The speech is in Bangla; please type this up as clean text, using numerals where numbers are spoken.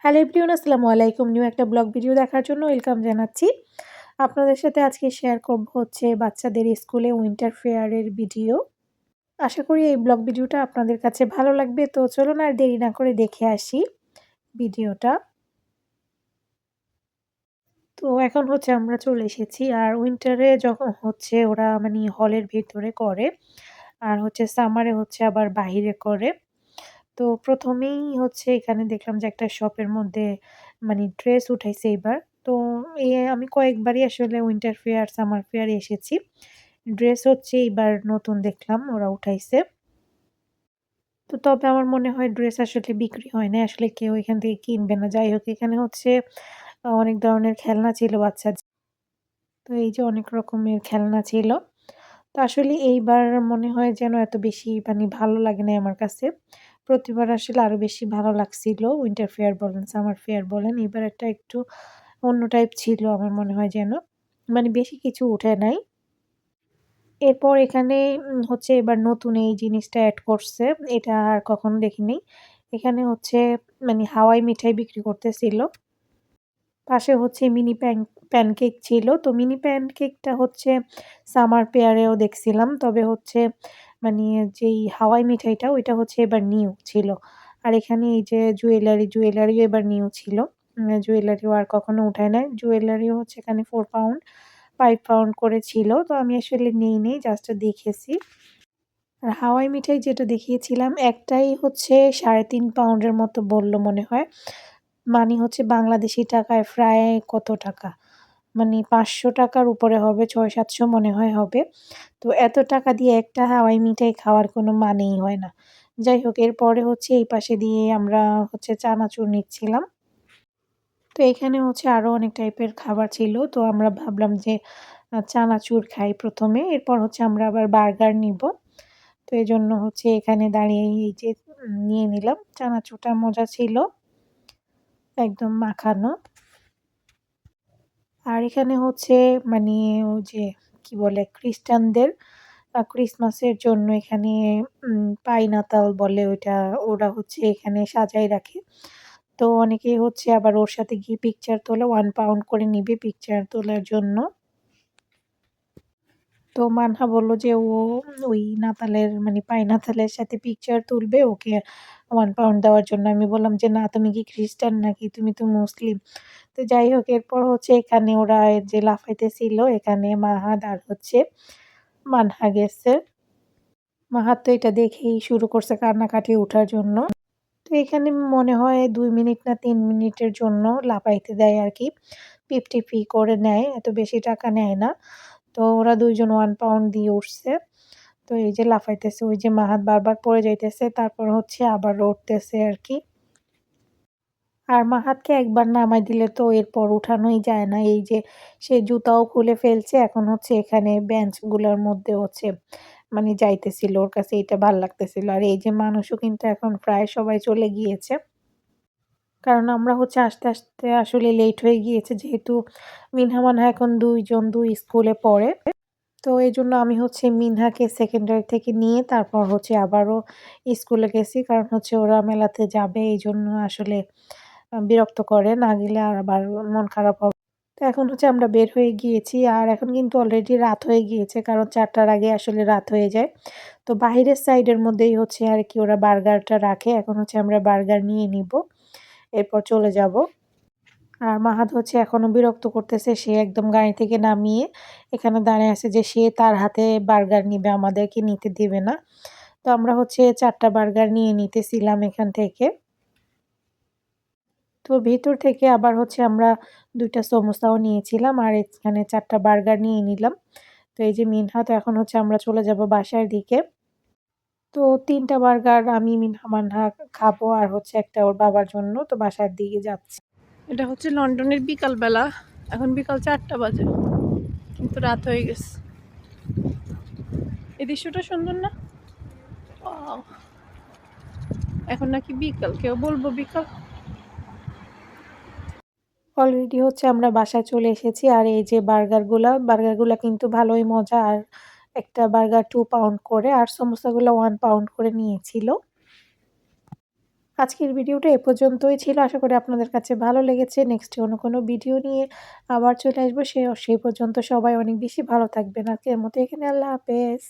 হ্যালো এভরিওয়ান, আসসালামু আলাইকুম। নিউ একটা ব্লগ ভিডিও দেখার জন্য ওয়েলকাম জানাচ্ছি। আপনাদের সাথে আজকে শেয়ার করব হচ্ছে বাচ্চাদের স্কুলে উইন্টার ফেয়ারের ভিডিও। আশা করি এই ব্লগ ভিডিওটা আপনাদের কাছে ভালো লাগবে। তো চলুন আর দেরি না করে দেখে আসি ভিডিওটা। তো এখন হচ্ছে আমরা চলে এসেছি। আর উইন্টারে যখন হচ্ছে ওরা মানে হলের ভেতরে করে, আর হচ্ছে সামারে হচ্ছে আবার বাহিরে করে। তো ১ম এই হচ্ছে এখানে দেখলাম যে একটা শপের মধ্যে মানে ড্রেস উঠাইছে এবার। তো আমি কয়েকবারই আসলে উইন্টার ফেয়ার, সামার ফেয়ারে এসেছি। ড্রেস হচ্ছে এইবার নতুন দেখলাম ওরা উঠাইছে। তো তবে আমার মনে হয় ড্রেস আসলে বিক্রি হয় নাই। আসলে কেউ এখান থেকে কিনবে না। যাই হোক, এখানে হচ্ছে অনেক ধরনের খেলনা ছিল বাচ্চাদের। তো এই যে অনেক রকমের খেলনা ছিল। তো আসলে এইবার মনে হয় যেন এত বেশি মানে ভালো লাগে নাই আমার কাছে। প্রতিবার আসলে আরো বেশি ভালো লাগছিল। উইন্টার ফেয়ার বলেন, সামার ফেয়ার বলেন। এবার একটা একটু অন্য টাইপ ছিল আমার মনে হয় যেন। মানে বেশি কিছু উঠে নাই। এরপর এখানে হচ্ছে এবার নতুন এই জিনিসটা এড করছে। এটা আর কখনো দেখিনি। এখানে হচ্ছে মানে হাওয়াই মিঠাই বিক্রি করতেছিল। পাশে হচ্ছে মিনি প্যানকেক ছিল। তো মিনি প্যানকেকটা হচ্ছে সামার ফেয়ারেও দেখছিলাম। তবে হচ্ছে মানে যেই হাওয়াই মিঠাইটা ওইটা হচ্ছে এবার নিউ ছিল। আর এখানে এই যে জুয়েলারিও এবার নিউ ছিল। জুয়েলারিও আর কখনো উঠায় নাই। জুয়েলারিও হচ্ছে এখানে 4 পাউন্ড, 5 পাউন্ড করে ছিল। তো আমি আসলে নেই, জাস্ট দেখেছি। আর হাওয়াই মিঠাই যেটা দেখিয়েছিলাম একটাই হচ্ছে ৩.৫ পাউন্ডের মতো বলল মনে হয়। মানে হচ্ছে বাংলাদেশী টাকায় প্রায় কত টাকা? মানে ৳৫০০ র উপরে হবে, ৬০০-৭০০ মনে হয় হবে। তো এত টাকা দিয়ে একটা হাওয়াই মিঠাই খাওয়ার কোনো মানেই হয় না। যাই হোক, এরপরে হচ্ছে এই পাশে দিয়ে আমরা হচ্ছে চানাচুর নিচ্ছিলাম। তো এখানে হচ্ছে আরো অনেক টাইপের খাবার ছিল। তো আমরা ভাবলাম যে চানাচুর খাই ১ম এ। এরপর হচ্ছে আমরা আবার বার্গার নিবো। তো এজন্য হচ্ছে এখানে দাঁড়িয়ে এই যে নিয়ে নিলাম। চানাচুরটা মজা ছিল, একদম মাখানো। আর এখানে হচ্ছে মানে ওই যে কি বলে খ্রিস্টানদের ক্রিসমাসের জন্য এখানে পাইনাতাল বলে ওইটা, ওরা হচ্ছে এখানে সাজায় রাখে। তো অনেকেই হচ্ছে আবার ওর সাথে গিয়ে পিকচার তোলে, 1 পাউন্ড করে নিবে পিকচার তোলার জন্য। তো মানহা বলল যে ও ওই নাতালের মানে পাইনাতালের সাথে পিকচার তুলবে, ওকে 1 পাউন্ড দেওয়ার জন্য। আমি বললাম যে, "না, তুমি কি খ্রিস্টান নাকি? তুমি তো মুসলিম।" তো যাই হোক, এরপর হচ্ছে এখানে ওরা যে লাফাইতেছিল এখানে মাহাদ আর হচ্ছে মানহা গেছে। মাহাদ তো এটা দেখেই শুরু করছে কান্নাকাটি উঠার জন্য। তো এখানে মনে হয় ২ মিনিট না ৩ মিনিটের জন্য লাফাইতে দেয় আরকি। 50 ফি করে নেয়, এত বেশি টাকা নেয় না। তো ওরা ২ জন 1 পাউন্ড দিয়ে উঠছে। তো এই যে লাফাইতেছে, ওই যে মাহাত বারবার পড়ে যাইতেছে, তারপর হচ্ছে আবার উঠতেছে আরকি। আর মাহাতকে একবার নামায় দিলে তো এরপর উঠানোই যায় না। এই যে সে জুতাও খুলে ফেলছে, এখন হচ্ছে এখানে বেঞ্চগুলোর মধ্যে হচ্ছে মানে যাইতেছিল। ওর কাছে এটা ভাল লাগতেছিল। আর এই যে মানুষও কিন্তু এখন প্রায় সবাই চলে গিয়েছে। কারণ আমরা হচ্ছে আসতে আসলে লেট হয়ে গিয়েছে, যেহেতু মিনহা মানহা এখন ২ জন ২ স্কুলে পড়ে। তো এজন্য আমি হচ্ছে মিনহাকে সেকেন্ডারি থেকে নিয়ে তারপর হচ্ছে আবারও স্কুলে গেছি। কারণ হচ্ছে ওরা মেলাতে যাবে, এইজন্য আসলে বিরক্ত করে। না গেলে আর আবার মন খারাপ হবে। তো এখন হচ্ছে আমরা বের হয়ে গিয়েছি। আর এখন কিন্তু অলরেডি রাত হয়ে গিয়েছে। কারণ ৪ টার আগে আসলে রাত হয়ে যায়। তো বাহিরের সাইডের মধ্যেই হচ্ছে আরকি ওরা বার্গারটা রাখে। এখন হচ্ছে আমরা বার্গার নিয়ে নিবো। এরপর চলে যাবো। আর মাহাত হচ্ছে এখনো বিরক্ত করতেছে। সে একদম গাড়ি থেকে নামিয়ে এখানে দাঁড়ায় আছে যে সে তার হাতে বার্গার নিবে, আমাদেরকে নিতে দিবে না। তো আমরা হচ্ছে ৪ টা বার্গার নিয়ে নিতেছিলাম এখান থেকে। তো ভেতর থেকে আবার হচ্ছে আমরা ২ টা সমোসাও নিয়েছিলাম। আর এখানে ৪ টা বার্গার নিয়ে নিলাম। তো এই যে মিনহা, তো এখন হচ্ছে আমরা চলে যাব বাসার দিকে। তো ৩ টা বার্গার আমি, মিনহা, মানহা খাবো আর হচ্ছে একটা ওর বাবার জন্য। তো বাসার দিকে যাচ্ছি। এটা হচ্ছে লন্ডনের বিকালবেলা। এখন বিকাল ৪টা বাজে। কিন্তু রাত হয়ে গেছে। এই দৃশ্যটা সুন্দর না? ওয়াও! এখন নাকি বিকাল। কেউ বলবো বিকাল? অলরেডি হচ্ছে আমরা বাসায় চলে এসেছি। আর এই যে বার্গারগুলা কিন্তু ভালোই মজা। আর একটা বার্গার 2 পাউন্ড করে আর সমোসাগুলো 1 পাউন্ড করে নিয়েছিল। আজকের ভিডিওটা এ পর্যন্তই ছিল। আশা করি আপনাদের কাছে ভালো লেগেছে। নেক্সট অন্য কোনো ভিডিও নিয়ে আবার চলে আসবো। সেই পর্যন্ত সবাই অনেক বেশি ভালো থাকবেন। আজকের মতো এখানে আল্লাহ হাফেজ।